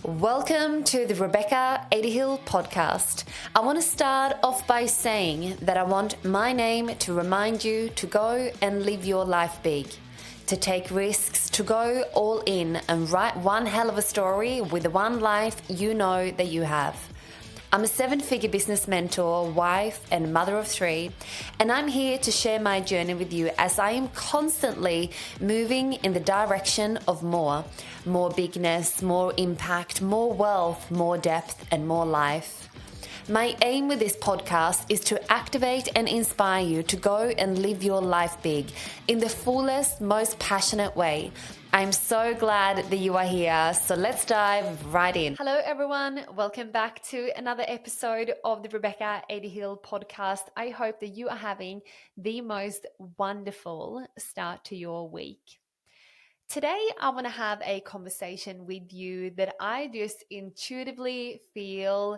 Welcome to the Rebecca Adehill Podcast. I want to start off by saying that I want my name to remind you to go and live your life big, to take risks, to go all in and write one hell of a story with the one life you know that you have. I'm a 7-figure business mentor, wife, and mother of 3, and I'm here to share my journey with you as I am constantly moving in the direction of more bigness, more impact, more wealth, more depth, and more life. My aim with this podcast is to activate and inspire you to go and live your life big in the fullest, most passionate way. I'm so glad that you are here, so let's dive right in. Hello everyone, welcome back to another episode of the Rebecca Adehill Podcast. I hope that you are having the most wonderful start to your week. Today, I want to have a conversation with you that I just intuitively feel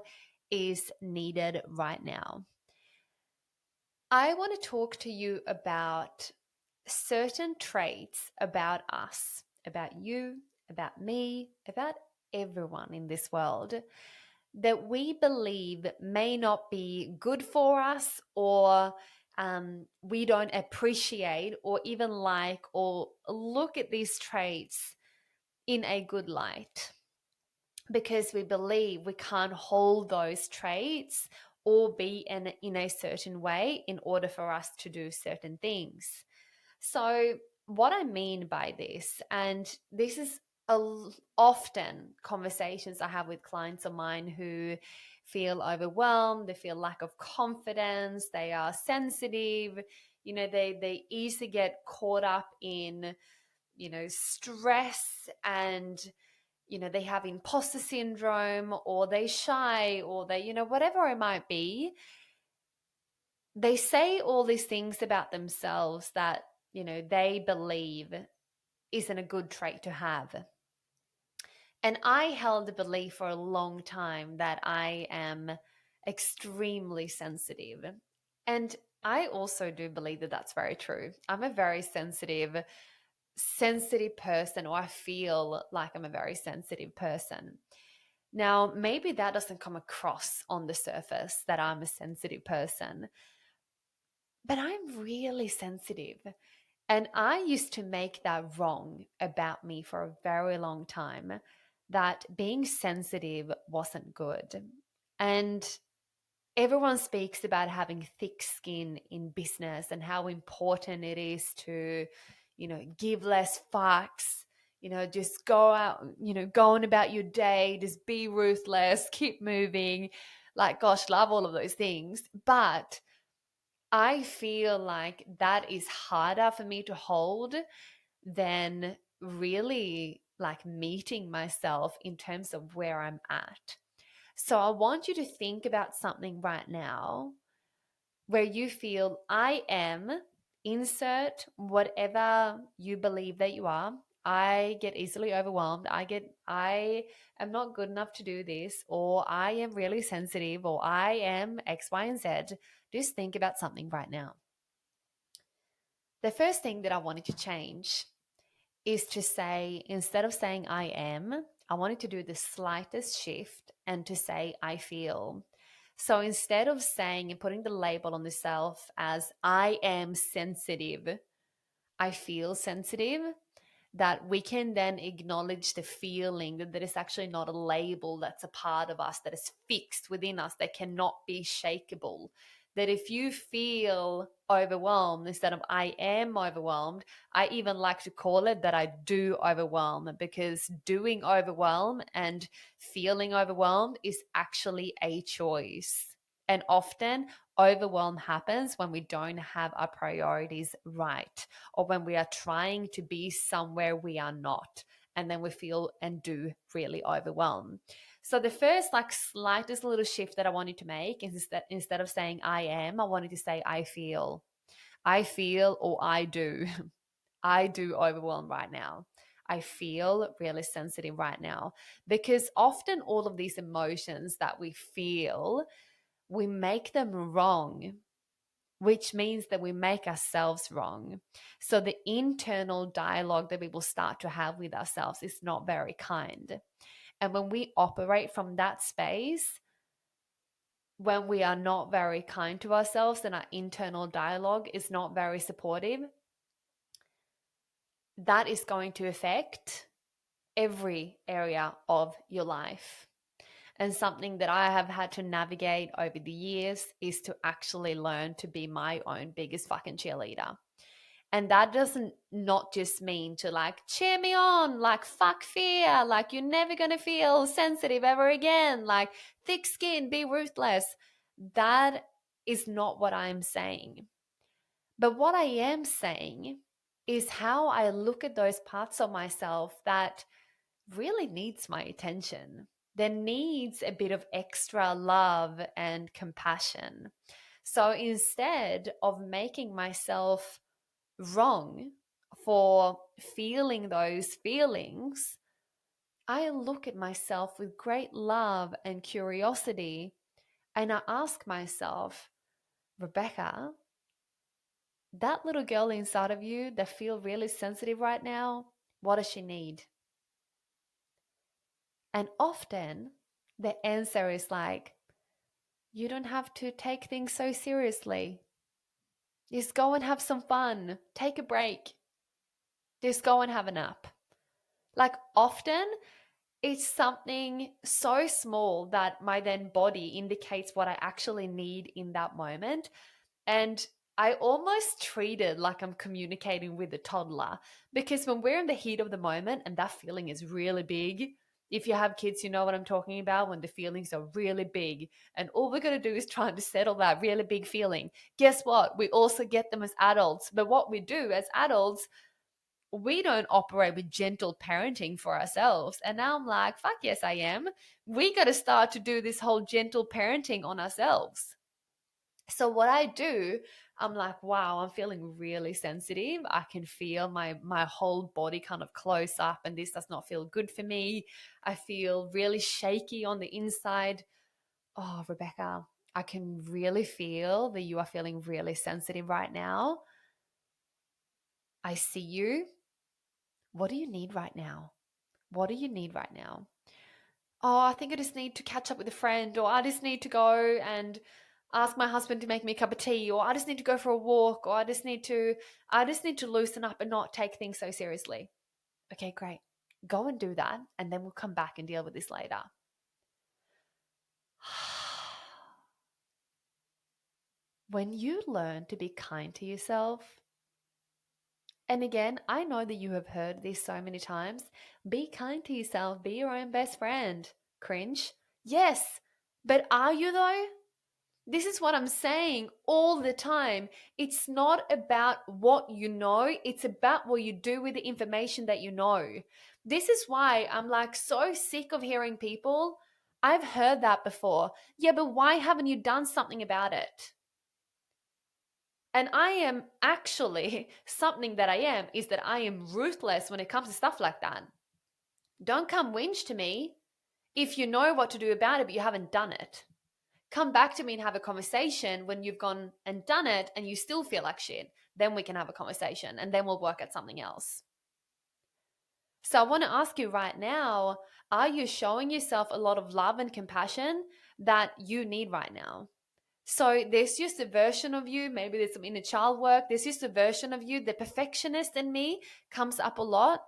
is needed right now. I want to talk to you about certain traits about us, about you, about me, about everyone in this world that we believe may not be good for us or we don't appreciate or even like or look at these traits in a good light because we believe we can't hold those traits or be in a certain way in order for us to do certain things. So what I mean by this, and this is often conversations I have with clients of mine who feel overwhelmed, they feel lack of confidence, they are sensitive, they easily get caught up in, stress and, they have imposter syndrome or they shy or they, whatever it might be. They say all these things about themselves that, they believe isn't a good trait to have. And I held the belief for a long time that I am extremely sensitive. And I also do believe that that's very true. I'm a very sensitive person, or I feel like I'm a very sensitive person. Now, maybe that doesn't come across on the surface that I'm a sensitive person, but I'm really sensitive. And I used to make that wrong about me for a very long time, that being sensitive wasn't good. And everyone speaks about having thick skin in business and how important it is to, give less fucks, just go out, go on about your day, just be ruthless, keep moving. Like, gosh, love all of those things. But I feel like that is harder for me to hold than really like meeting myself in terms of where I'm at. So I want you to think about something right now where you feel I am, insert whatever you believe that you are. I get easily overwhelmed. I am not good enough to do this, or I am really sensitive, or I am X, Y, and Z. Just think about something right now. The first thing that I wanted to change is to say, instead of saying I am, I wanted to do the slightest shift and to say I feel. So instead of saying and putting the label on the self as I am sensitive, I feel sensitive, that we can then acknowledge the feeling that is actually not a label, that's a part of us that is fixed within us, that cannot be shakeable. That if you feel overwhelmed, instead of I am overwhelmed, I even like to call it that I do overwhelm, because doing overwhelm and feeling overwhelmed is actually a choice. And often overwhelm happens when we don't have our priorities right, or when we are trying to be somewhere we are not, and then we feel and do really overwhelm. So the first slightest little shift that I wanted to make is that instead of saying I am, I wanted to say I feel. I feel, or I do. I do overwhelm right now. I feel really sensitive right now, because often all of these emotions that we feel, we make them wrong, which means that we make ourselves wrong. So the internal dialogue that we will start to have with ourselves is not very kind. And when we operate from that space, when we are not very kind to ourselves and our internal dialogue is not very supportive, that is going to affect every area of your life. And something that I have had to navigate over the years is to actually learn to be my own biggest fucking cheerleader. And that doesn't not just mean to like cheer me on, like fuck fear, like you're never going to feel sensitive ever again, like thick skin, be ruthless. That is not what I'm saying. But what I am saying is how I look at those parts of myself that really needs my attention. There needs a bit of extra love and compassion. So instead of making myself wrong for feeling those feelings, I look at myself with great love and curiosity and I ask myself, Rebecca, that little girl inside of you that feels really sensitive right now, what does she need? And often the answer is like, you don't have to take things so seriously. Just go and have some fun. Take a break. Just go and have a nap. Like often it's something so small that my then body indicates what I actually need in that moment. And I almost treat it like I'm communicating with a toddler, because when we're in the heat of the moment and that feeling is really big, if you have kids, you know what I'm talking about, when the feelings are really big and all we're going to do is trying to settle that really big feeling. Guess what? We also get them as adults. But what we do as adults, we don't operate with gentle parenting for ourselves. And now I'm like, fuck yes, I am. We got to start to do this whole gentle parenting on ourselves. So what I do, I'm like, wow, I'm feeling really sensitive. I can feel my whole body kind of close up and this does not feel good for me. I feel really shaky on the inside. Oh, Rebecca, I can really feel that you are feeling really sensitive right now. I see you. What do you need right now? What do you need right now? Oh, I think I just need to catch up with a friend, or I just need to go and ask my husband to make me a cup of tea, or I just need to go for a walk, or I just need to loosen up and not take things so seriously. Okay, great. Go and do that, and then we'll come back and deal with this later. When you learn to be kind to yourself, and again, I know that you have heard this so many times, be kind to yourself, be your own best friend. Cringe. Yes, but are you though? This is what I'm saying all the time. It's not about what you know, it's about what you do with the information that you know. This is why I'm like so sick of hearing people. I've heard that before. Yeah, but why haven't you done something about it? And I am actually, something that I am is that I am ruthless when it comes to stuff like that. Don't come whinge to me if you know what to do about it, but you haven't done it. Come back to me and have a conversation when you've gone and done it and you still feel like shit. Then we can have a conversation and then we'll work at something else. So I want to ask you right now, are you showing yourself a lot of love and compassion that you need right now? So there's just a version of you, maybe there's some inner child work, there's just a version of you, the perfectionist in me comes up a lot.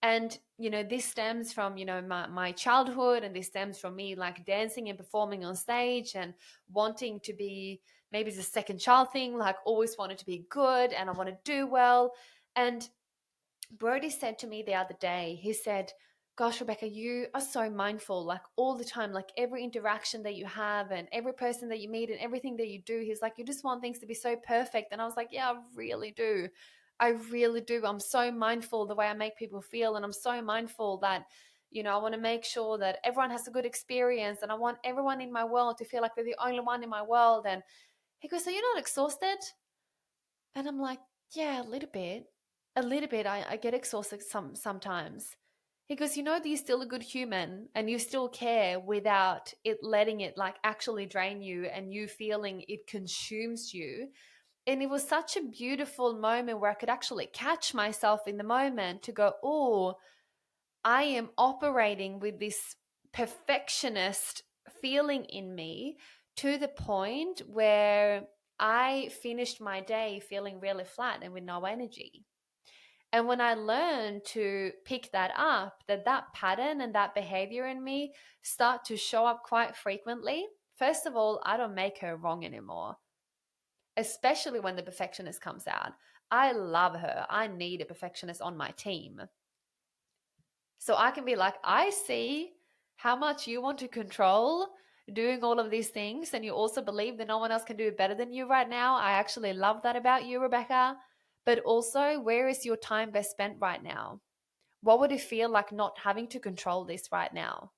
And, this stems from, my childhood, and this stems from me like dancing and performing on stage and wanting to be, maybe it's a second child thing, like always wanted to be good and I want to do well. And Brody said to me the other day, he said, gosh, Rebecca, you are so mindful, like all the time, like every interaction that you have and every person that you meet and everything that you do. He's like, you just want things to be so perfect. And I was like, yeah, I really do. I really do. I'm so mindful the way I make people feel. And I'm so mindful that, I want to make sure that everyone has a good experience. And I want everyone in my world to feel like they're the only one in my world. And he goes, so you're not exhausted? And I'm like, yeah, a little bit. A little bit. I get exhausted sometimes. He goes, that you're still a good human and you still care without it letting it like actually drain you and you feeling it consumes you. And it was such a beautiful moment where I could actually catch myself in the moment to go, oh, I am operating with this perfectionist feeling in me to the point where I finished my day feeling really flat and with no energy. And when I learned to pick that up, that pattern and that behavior in me start to show up quite frequently. First of all, I don't make her wrong anymore, especially when the perfectionist comes out. I love her. I need a perfectionist on my team. So I can be like, I see how much you want to control doing all of these things, and you also believe that no one else can do it better than you right now. I actually love that about you, Rebecca. But also, where is your time best spent right now? What would it feel like not having to control this right now?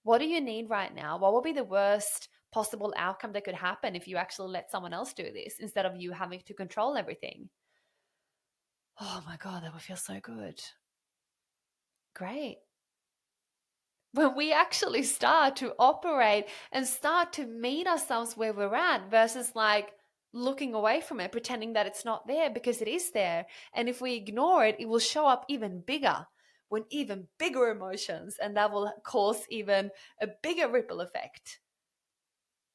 What do you need right now? What will be the worst possible outcome that could happen if you actually let someone else do this instead of you having to control everything? Oh my God, that would feel so good. Great. When we actually start to operate and start to meet ourselves where we're at versus like looking away from it, pretending that it's not there, because it is there. And if we ignore it, it will show up even bigger, with even bigger emotions, and that will cause even a bigger ripple effect.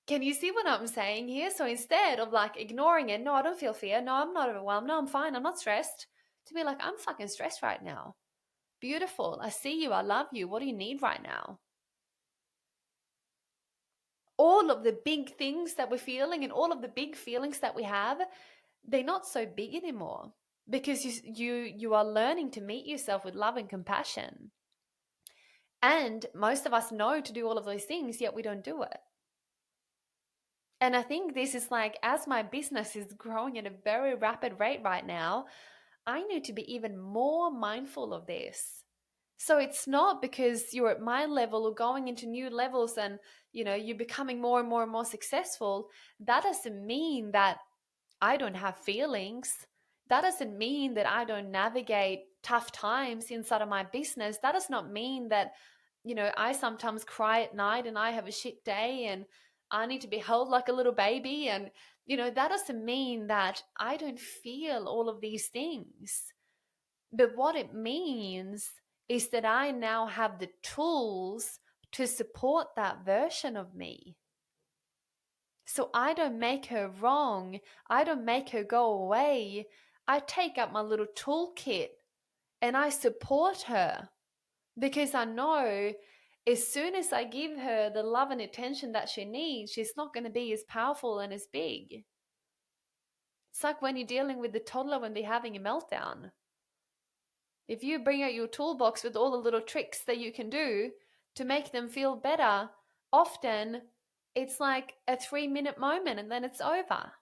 Can you see what I'm saying here? So instead of like ignoring it, no, I don't feel fear. No, I'm not overwhelmed. No, I'm fine. I'm not stressed. To be like, I'm fucking stressed right now. Beautiful. I see you. I love you. What do you need right now? All of the big things that we're feeling and all of the big feelings that we have, they're not so big anymore, because you are learning to meet yourself with love and compassion. And most of us know to do all of those things, yet we don't do it. And I think this is like, as my business is growing at a very rapid rate right now, I need to be even more mindful of this. So it's not because you're at my level or going into new levels and, you're becoming more and more and more successful. That doesn't mean that I don't have feelings. That doesn't mean that I don't navigate tough times inside of my business. That does not mean that, I sometimes cry at night and I have a shit day and I need to be held like a little baby. And, that doesn't mean that I don't feel all of these things. But what it means is that I now have the tools to support that version of me. So I don't make her wrong. I don't make her go away. I take up my little toolkit and I support her, because I know as soon as I give her the love and attention that she needs, she's not going to be as powerful and as big. It's like when you're dealing with the toddler when they're having a meltdown. If you bring out your toolbox with all the little tricks that you can do to make them feel better, often it's like a 3-minute moment and then it's over.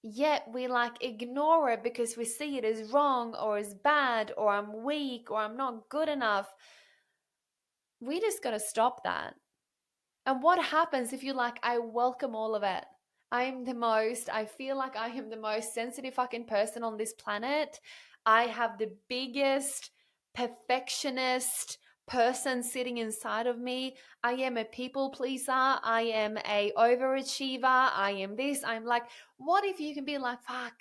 Yet we like ignore it because we see it as wrong or as bad or I'm weak or I'm not good enough. We just got to stop that. And what happens if you like, I welcome all of it? I feel like I am the most sensitive fucking person on this planet. I have the biggest perfectionist person sitting inside of me. I am a people pleaser. I am a overachiever. I am this. I'm like, what if you can be like, fuck,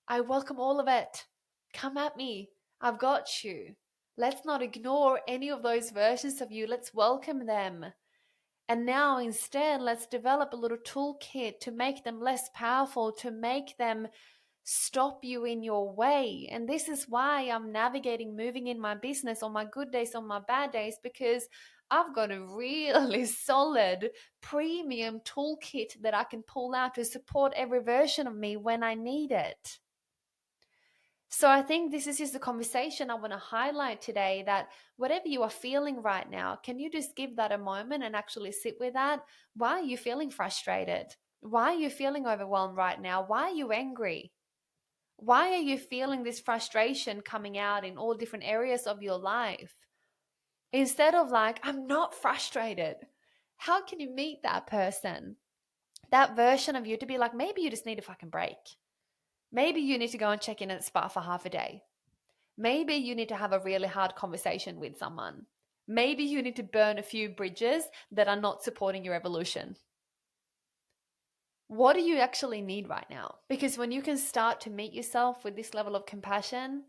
I welcome all of it. Come at me. I've got you. Let's not ignore any of those versions of you. Let's welcome them. And now instead, let's develop a little toolkit to make them less powerful, to make them stop you in your way. And this is why I'm navigating moving in my business on my good days, on my bad days, because I've got a really solid premium toolkit that I can pull out to support every version of me when I need it. So I think this is just the conversation I want to highlight today, that whatever you are feeling right now, can you just give that a moment and actually sit with that? Why are you feeling frustrated? Why are you feeling overwhelmed right now? Why are you angry? Why are you feeling this frustration coming out in all different areas of your life? Instead of like, I'm not frustrated. How can you meet that person, that version of you, to be like, maybe you just need a fucking break. Maybe you need to go and check in at the spa for half a day. Maybe you need to have a really hard conversation with someone. Maybe you need to burn a few bridges that are not supporting your evolution. What do you actually need right now? Because when you can start to meet yourself with this level of compassion,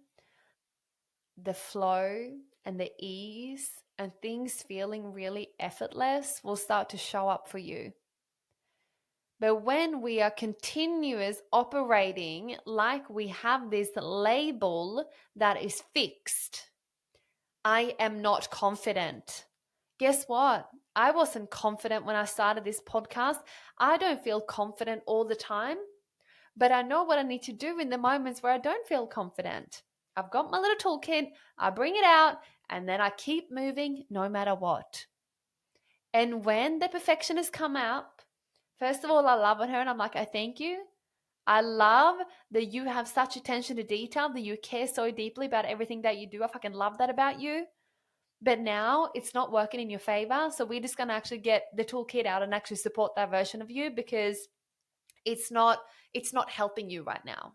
the flow and the ease and things feeling really effortless will start to show up for you. But when we are continuous operating like we have this label that is fixed, I am not confident. Guess what? I wasn't confident when I started this podcast. I don't feel confident all the time, but I know what I need to do in the moments where I don't feel confident. I've got my little toolkit, I bring it out, and then I keep moving no matter what. And when the perfectionist come up, first of all, I love her and I'm like, I thank you. I love that you have such attention to detail, that you care so deeply about everything that you do. I fucking love that about you. But now it's not working in your favor. So we're just going to actually get the toolkit out and actually support that version of you, because it's not helping you right now.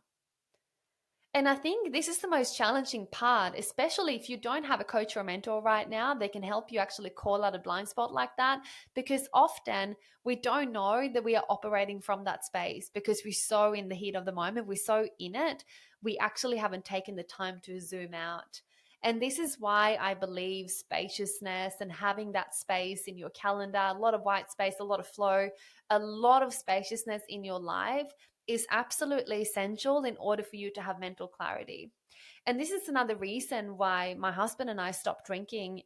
And I think this is the most challenging part, especially if you don't have a coach or a mentor right now. They can help you actually call out a blind spot like that, because often we don't know that we are operating from that space because we're so in the heat of the moment. We're so in it. We actually haven't taken the time to zoom out. And this is why I believe spaciousness and having that space in your calendar, a lot of white space, a lot of flow, a lot of spaciousness in your life is absolutely essential in order for you to have mental clarity. And this is another reason why my husband and I stopped drinking,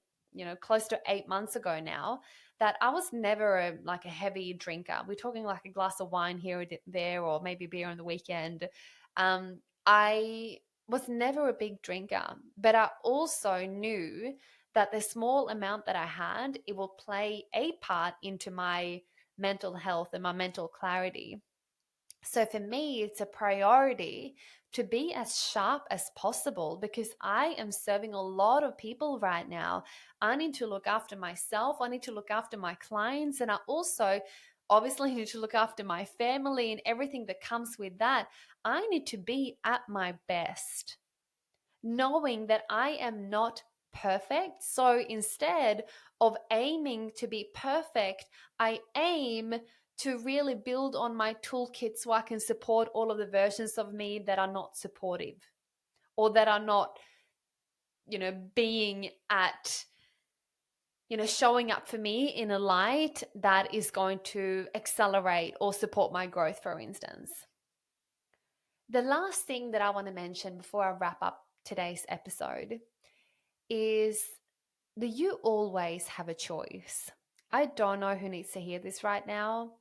close to 8 months ago now, that I was never a heavy drinker. We're talking like a glass of wine here or there, or maybe beer on the weekend. I was never a big drinker, but I also knew that the small amount that I had, it will play a part into my mental health and my mental clarity. So for me, it's a priority to be as sharp as possible, because I am serving a lot of people right now. I need to look after myself. I need to look after my clients. And I also obviously need to look after my family and everything that comes with that. I need to be at my best, knowing that I am not perfect. So instead of aiming to be perfect, I aim to really build on my toolkit so I can support all of the versions of me that are not supportive, or that are not, being at, showing up for me in a light that is going to accelerate or support my growth, for instance. The last thing that I want to mention before I wrap up today's episode is that you always have a choice. I don't know who needs to hear this right now,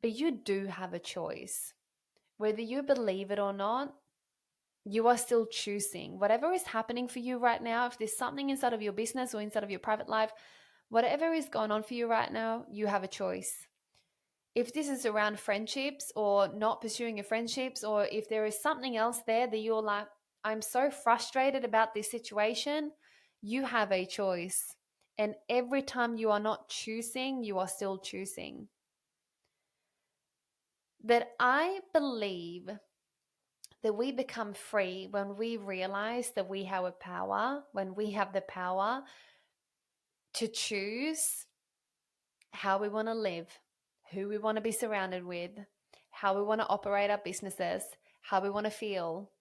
but you do have a choice. Whether you believe it or not, you are still choosing. Whatever is happening for you right now, if there's something inside of your business or inside of your private life, whatever is going on for you right now, you have a choice. If this is around friendships or not pursuing your friendships, or if there is something else there that you're like, I'm so frustrated about this situation, you have a choice. And every time you are not choosing, you are still choosing. That I believe that we become free when we realize that we have a power, when we have the power to choose how we want to live, who we want to be surrounded with, how we want to operate our businesses, how we want to feel,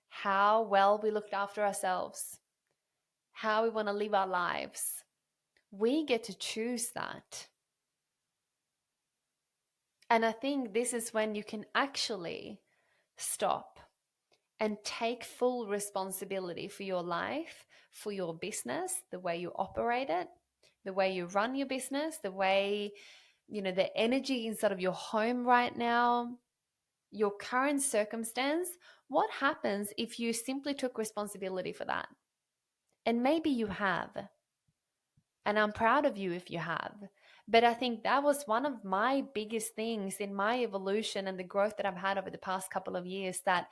how well we looked after ourselves, how we want to live our lives. We get to choose that. And I think this is when you can actually stop and take full responsibility for your life, for your business, the way you operate it, the way you run your business, the way, the energy inside of your home right now, your current circumstance. What happens if you simply took responsibility for that? And maybe you have. And I'm proud of you if you have. But I think that was one of my biggest things in my evolution and the growth that I've had over the past couple of years, that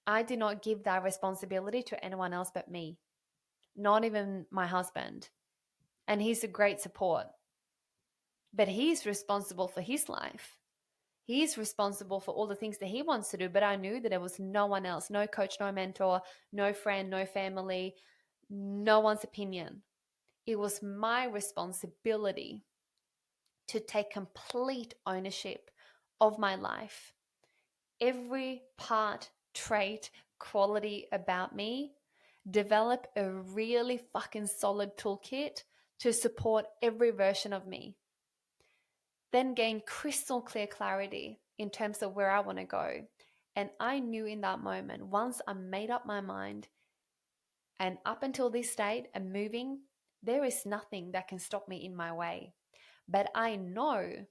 I did not give that responsibility to anyone else but me, not even my husband. And he's a great support. But he's responsible for his life. He's responsible for all the things that he wants to do. But I knew that there was no one else, no coach, no mentor, no friend, no family, no one's opinion. It was my responsibility to take complete ownership of my life. Every part, trait, quality about me develop a really fucking solid toolkit to support every version of me, then gain crystal clear clarity in terms of where I want to go. And I knew in that moment, once I made up my mind, and up until this state and moving, there is nothing that can stop me in my way. But I know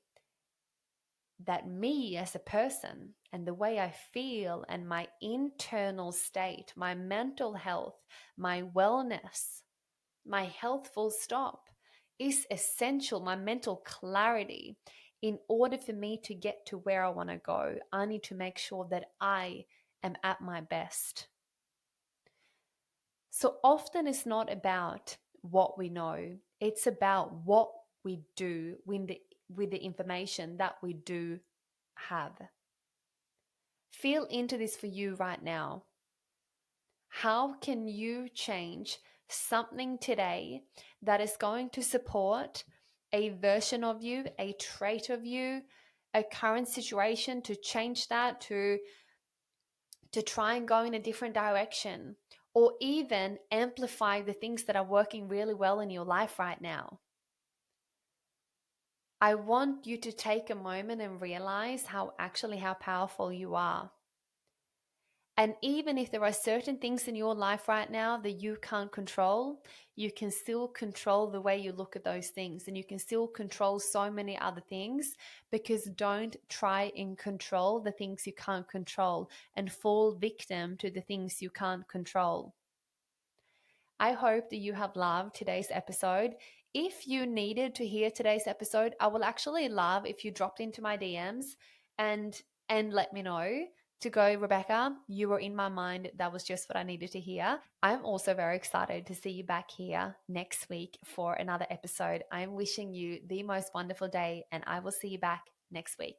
that me as a person and the way I feel and my internal state, my mental health, my wellness, my health full stop is essential, my mental clarity. In order for me to get to where I want to go, I need to make sure that I am at my best. So often it's not about what we know, it's about what we do with the information that we do have. Feel into this for you right now. How can you change something today that is going to support a version of you, a trait of you, a current situation, to change that, to try and go in a different direction, or even amplify the things that are working really well in your life right now? I want you to take a moment and realize how powerful you are. And even if there are certain things in your life right now that you can't control, you can still control the way you look at those things, and you can still control so many other things, because don't try and control the things you can't control and fall victim to the things you can't control. I hope that you have loved today's episode. If you needed to hear today's episode, I will actually love if you dropped into my DMs and let me know, to go, Rebecca, you were in my mind. That was just what I needed to hear. I'm also very excited to see you back here next week for another episode. I'm wishing you the most wonderful day, and I will see you back next week.